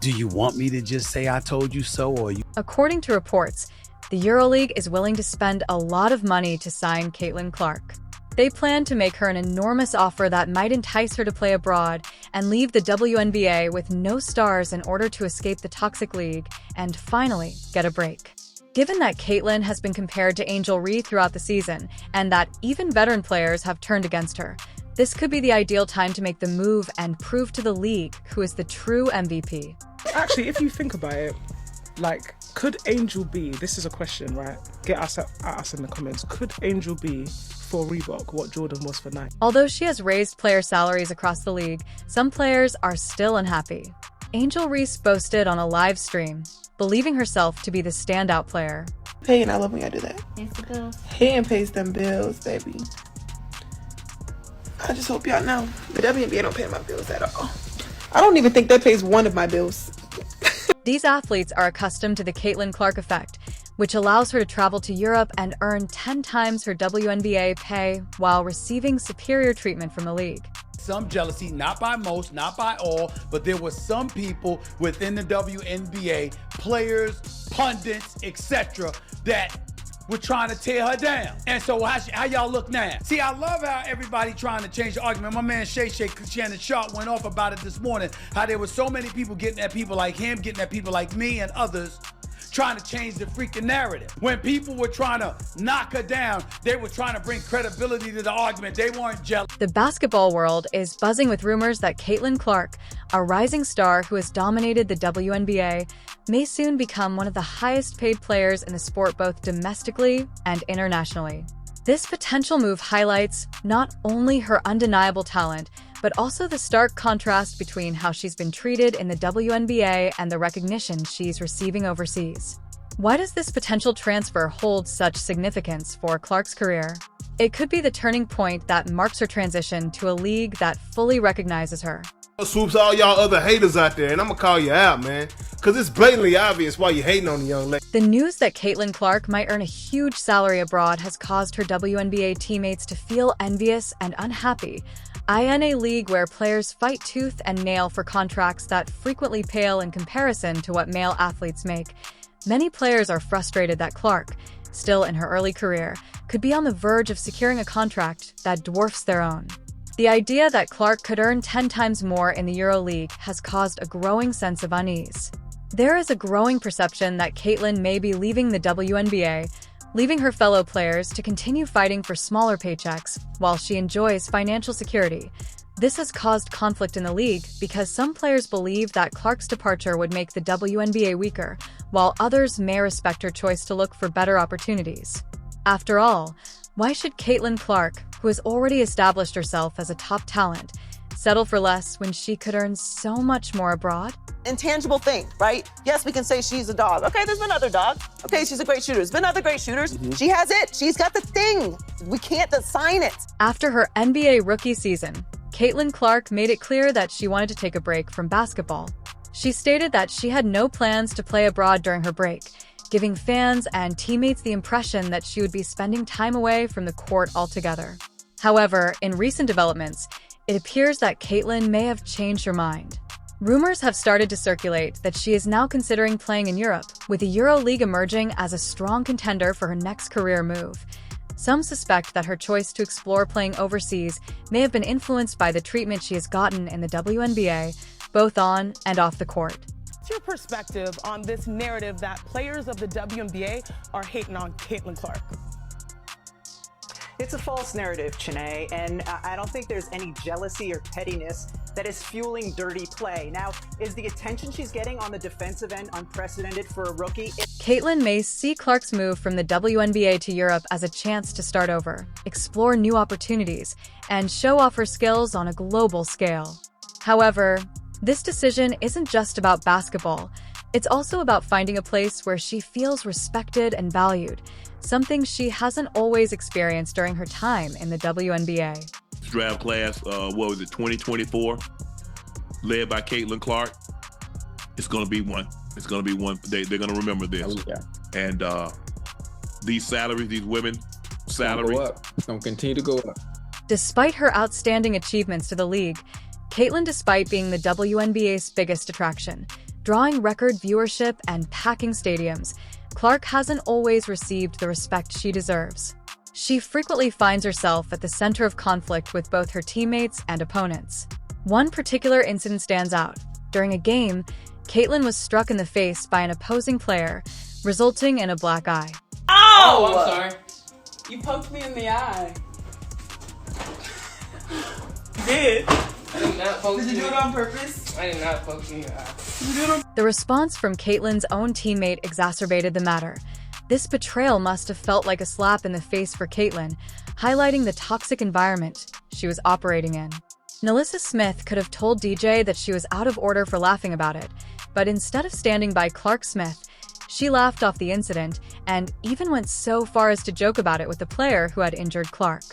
Do you want me to just say I told you so, or you? According to reports, the EuroLeague is willing to spend a lot of money to sign Caitlin Clark. They plan to make her an enormous offer that might entice her to play abroad and leave the WNBA with no stars in order to escape the toxic league and finally get a break. Given that Caitlin has been compared to Angel Reese throughout the season and that even veteran players have turned against her, this could be the ideal time to make the move and prove to the league who is the true MVP. Actually, if you think about it, like, could Angel be, this is a question, right? Get us at us in the comments. Could Angel be for Reebok what Jordan was for Nike? Although she has raised player salaries across the league, some players are still unhappy. Angel Reese boasted on a live stream, believing herself to be the standout player. Paying, I love when I do that. Pays the bills. Paying pays them bills, baby. I just hope y'all know, the WNBA don't pay my bills at all. I don't even think that pays one of my bills. These athletes are accustomed to the Caitlin Clark effect, which allows her to travel to Europe and earn 10 times her WNBA pay while receiving superior treatment from the league. Some jealousy, not by most, not by all, but there were some people within the WNBA, players, pundits, etc., that were trying to tear her down. And so how y'all look now? See, I love how everybody trying to change the argument. My man Shannon Sharp went off about it this morning, how there were so many people getting at people like him, getting at people like me and others, trying to change the freaking narrative. When people were trying to knock her down, they were trying to bring credibility to the argument. They weren't jealous. The basketball world is buzzing with rumors that Caitlin Clark, a rising star who has dominated the WNBA, may soon become one of the highest paid players in the sport both domestically and internationally. This potential move highlights not only her undeniable talent, but also the stark contrast between how she's been treated in the WNBA and the recognition she's receiving overseas. Why does this potential transfer hold such significance for Clark's career? It could be the turning point that marks her transition to a league that fully recognizes her. Swoops all y'all other haters out there, and I'm gonna call you out, man, because it's blatantly obvious why you're hating on the young lady. The news that Caitlin Clark might earn a huge salary abroad has caused her WNBA teammates to feel envious and unhappy. In a league where players fight tooth and nail for contracts that frequently pale in comparison to what male athletes make, many players are frustrated that Clark, still in her early career, could be on the verge of securing a contract that dwarfs their own. The idea that Clark could earn 10 times more in the EuroLeague has caused a growing sense of unease. There is a growing perception that Caitlin may be leaving the WNBA, leaving her fellow players to continue fighting for smaller paychecks while she enjoys financial security. This has caused conflict in the league because some players believe that Clark's departure would make the WNBA weaker, while others may respect her choice to look for better opportunities. After all, why should Caitlin Clark, who has already established herself as a top talent, settle for less when she could earn so much more abroad? Intangible thing, right? Yes, we can say she's a dog. Okay, there's been other dogs. Okay, she's a great shooter. There's been other great shooters. She has it. She's got the thing. We can't assign it. After her NBA rookie season, Caitlin Clark made it clear that she wanted to take a break from basketball. She stated that she had no plans to play abroad during her break, giving fans and teammates the impression that she would be spending time away from the court altogether. However, in recent developments, it appears that Caitlin may have changed her mind. Rumors have started to circulate that she is now considering playing in Europe, with the EuroLeague emerging as a strong contender for her next career move. Some suspect that her choice to explore playing overseas may have been influenced by the treatment she has gotten in the WNBA, both on and off the court. What's your perspective on this narrative that players of the WNBA are hating on Caitlin Clark? It's a false narrative, Chanae, and I don't think there's any jealousy or pettiness that is fueling dirty play. Now, is the attention she's getting on the defensive end unprecedented for a rookie? Caitlin may see Clark's move from the WNBA to Europe as a chance to start over, explore new opportunities, and show off her skills on a global scale. However, this decision isn't just about basketball. It's also about finding a place where she feels respected and valued, something she hasn't always experienced during her time in the WNBA. Draft class, 2024, led by Caitlin Clark. It's going to be one. It's going to be one. They're going to remember this. Oh, yeah. And these salaries, these women salaries. It's going to continue to go up. Despite her outstanding achievements to the league, Caitlin, despite being the WNBA's biggest attraction, Drawing record viewership and packing stadiums, Clark hasn't always received the respect she deserves. She frequently finds herself at the center of conflict with both her teammates and opponents. One particular incident stands out. During a game, Caitlyn was struck in the face by an opposing player, resulting in a black eye. Oh, I'm sorry. You poked me in the eye. You did. I did not poke you. Did you do it on purpose? I did not poke you in the eye. The response from Caitlyn's own teammate exacerbated the matter. This betrayal must have felt like a slap in the face for Caitlyn, highlighting the toxic environment she was operating in. Nalissa Smith could have told DJ that she was out of order for laughing about it, but instead of standing by Clark Smith, she laughed off the incident and even went so far as to joke about it with the player who had injured Clark.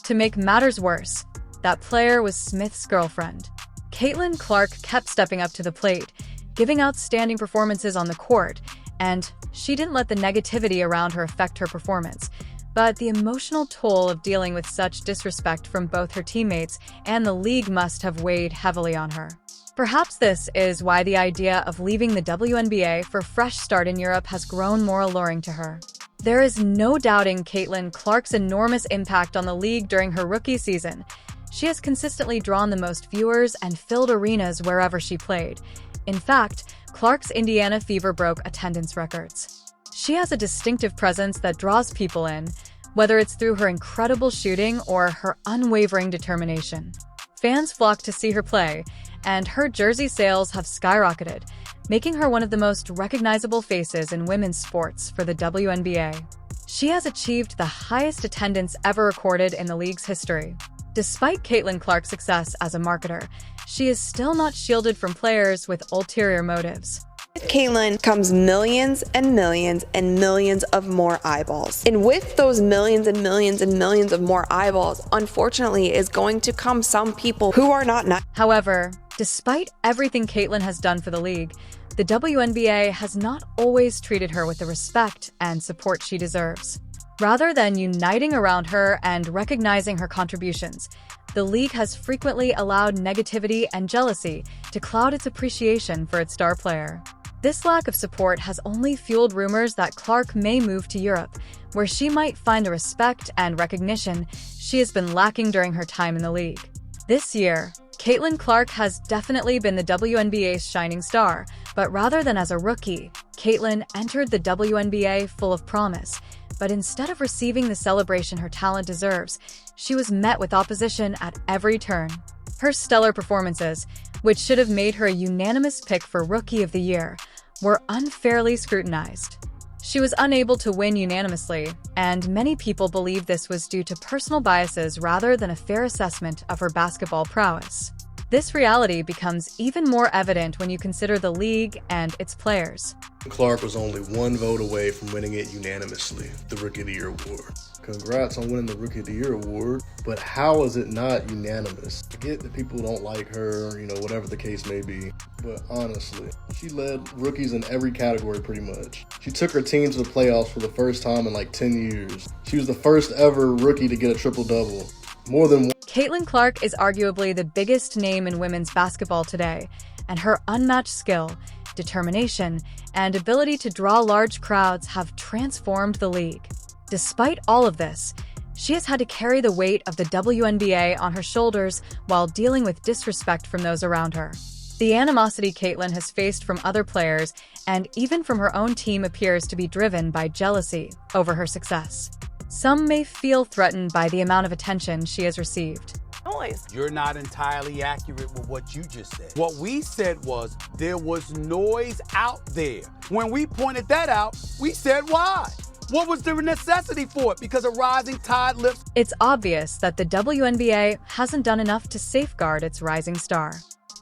To make matters worse, that player was Smith's girlfriend. Caitlyn Clark kept stepping up to the plate, giving outstanding performances on the court, and she didn't let the negativity around her affect her performance. But the emotional toll of dealing with such disrespect from both her teammates and the league must have weighed heavily on her. Perhaps this is why the idea of leaving the WNBA for a fresh start in Europe has grown more alluring to her. There is no doubting Caitlyn Clark's enormous impact on the league during her rookie season. She has consistently drawn the most viewers and filled arenas wherever she played. In fact, Clark's Indiana Fever broke attendance records. She has a distinctive presence that draws people in, whether it's through her incredible shooting or her unwavering determination. Fans flock to see her play, and her jersey sales have skyrocketed, making her one of the most recognizable faces in women's sports for the WNBA. She has achieved the highest attendance ever recorded in the league's history. Despite Caitlyn Clark's success as a marketer, she is still not shielded from players with ulterior motives. With Caitlyn comes millions and millions and millions of more eyeballs. And with those millions and millions and millions of more eyeballs, unfortunately, is going to come some people who are not nice. However, despite everything Caitlyn has done for the league, the WNBA has not always treated her with the respect and support she deserves. Rather than uniting around her and recognizing her contributions, the league has frequently allowed negativity and jealousy to cloud its appreciation for its star player. This lack of support has only fueled rumors that Clark may move to Europe, where she might find the respect and recognition she has been lacking during her time in the league. This year, Caitlyn Clark has definitely been the WNBA's shining star, but rather than as a rookie, Caitlyn entered the WNBA full of promise. But instead of receiving the celebration her talent deserves, she was met with opposition at every turn. Her stellar performances, which should have made her a unanimous pick for Rookie of the Year, were unfairly scrutinized. She was unable to win unanimously, and many people believe this was due to personal biases rather than a fair assessment of her basketball prowess. This reality becomes even more evident when you consider the league and its players. Clark was only one vote away from winning it unanimously, the Rookie of the Year award. Congrats on winning the Rookie of the Year award, but how is it not unanimous? I get that people don't like her, whatever the case may be, but honestly, she led rookies in every category pretty much. She took her team to the playoffs for the first time in like 10 years. She was the first ever rookie to get a triple-double. More than one. Caitlyn Clark is arguably the biggest name in women's basketball today, and her unmatched skill, determination, and ability to draw large crowds have transformed the league. Despite all of this, she has had to carry the weight of the WNBA on her shoulders while dealing with disrespect from those around her. The animosity Caitlyn has faced from other players and even from her own team appears to be driven by jealousy over her success. Some may feel threatened by the amount of attention she has received. Noise. You're not entirely accurate with what you just said. What we said was there was noise out there. When we pointed that out, we said why? What was the necessity for it? Because a rising tide lifts. It's obvious that the WNBA hasn't done enough to safeguard its rising star.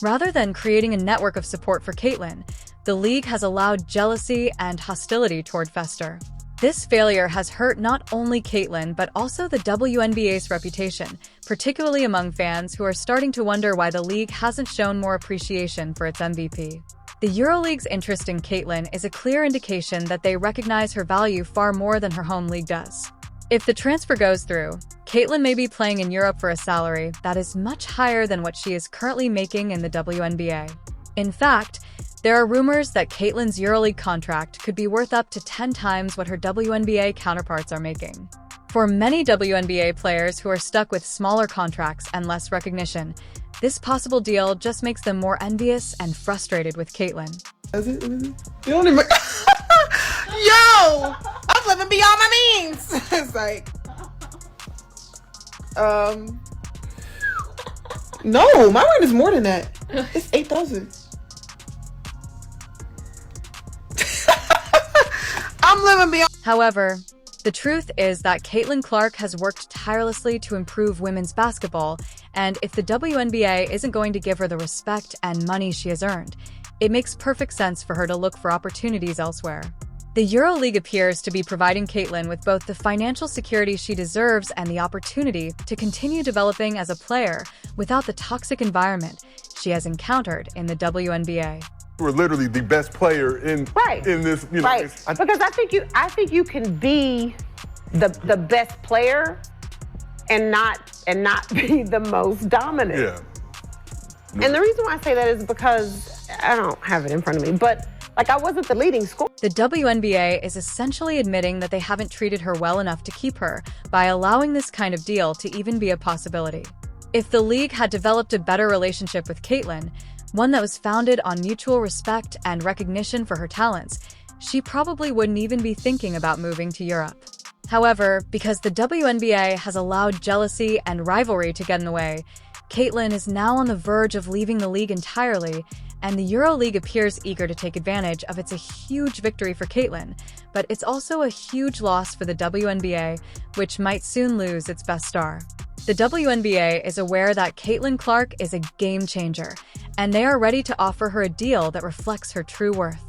Rather than creating a network of support for Caitlyn, the league has allowed jealousy and hostility toward fester. This failure has hurt not only Caitlyn, but also the WNBA's reputation, particularly among fans who are starting to wonder why the league hasn't shown more appreciation for its MVP. The EuroLeague's interest in Caitlyn is a clear indication that they recognize her value far more than her home league does. If the transfer goes through, Caitlyn may be playing in Europe for a salary that is much higher than what she is currently making in the WNBA. In fact, There are rumors that Caitlyn's EuroLeague contract could be worth up to 10 times what her WNBA counterparts are making. For many WNBA players who are stuck with smaller contracts and less recognition, this possible deal just makes them more envious and frustrated with Caitlyn. You don't even... Yo! I'm living beyond my means! It's like... No, my rent is more than that. It's 8,000. I'm living beyond... However, the truth is that Caitlyn Clark has worked tirelessly to improve women's basketball, and if the WNBA isn't going to give her the respect and money she has earned, it makes perfect sense for her to look for opportunities elsewhere. The EuroLeague appears to be providing Caitlyn with both the financial security she deserves and the opportunity to continue developing as a player without the toxic environment she has encountered in the WNBA. We're literally the best player in this, you know. Right, because I think you can be the best player and not be the most dominant. Yeah. And the reason why I say that is because I don't have it in front of me, but like I wasn't the leading scorer. The WNBA is essentially admitting that they haven't treated her well enough to keep her by allowing this kind of deal to even be a possibility. If the league had developed a better relationship with Caitlyn, one that was founded on mutual respect and recognition for her talents, she probably wouldn't even be thinking about moving to Europe. However, because the WNBA has allowed jealousy and rivalry to get in the way, Caitlyn is now on the verge of leaving the league entirely, and the EuroLeague appears eager to take advantage of. It's a huge victory for Caitlyn, but it's also a huge loss for the WNBA, which might soon lose its best star. The WNBA is aware that Caitlyn Clark is a game changer, and they are ready to offer her a deal that reflects her true worth.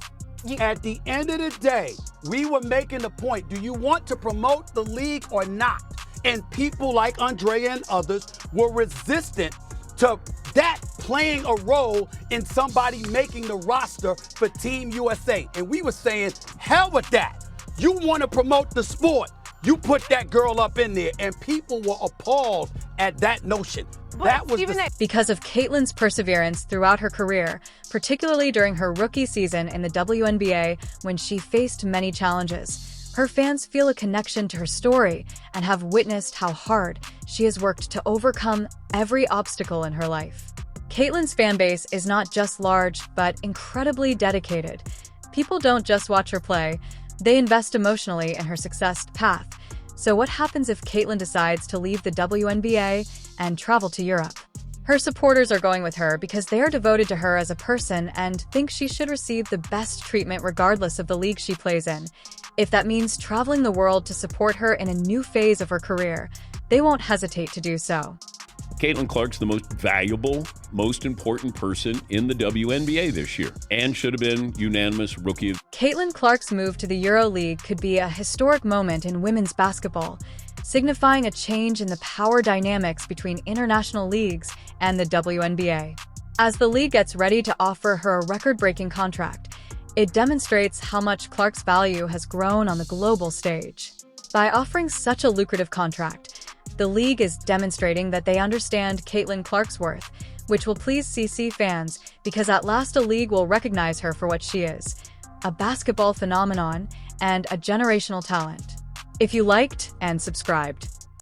At the end of the day, we were making the point, do you want to promote the league or not? And people like Andrea and others were resistant to that playing a role in somebody making the roster for Team USA. And we were saying, hell with that. You want to promote the sport. You put that girl up in there, and people were appalled at that notion. Because of Caitlyn's perseverance throughout her career, particularly during her rookie season in the WNBA when she faced many challenges, her fans feel a connection to her story and have witnessed how hard she has worked to overcome every obstacle in her life. Caitlyn's fan base is not just large, but incredibly dedicated. People don't just watch her play, they invest emotionally in her success path. So what happens if Caitlyn decides to leave the WNBA and travel to Europe? Her supporters are going with her because they are devoted to her as a person and think she should receive the best treatment regardless of the league she plays in. If that means traveling the world to support her in a new phase of her career, they won't hesitate to do so. Caitlyn Clark's the most valuable, most important person in the WNBA this year and should have been unanimous Rookie of... Caitlyn Clark's move to the EuroLeague could be a historic moment in women's basketball, signifying a change in the power dynamics between international leagues and the WNBA. As the league gets ready to offer her a record-breaking contract, it demonstrates how much Clark's value has grown on the global stage. By offering such a lucrative contract, the league is demonstrating that they understand Caitlyn Clark's worth, which will please CC fans because at last a league will recognize her for what she is, a basketball phenomenon and a generational talent. If you liked and subscribed,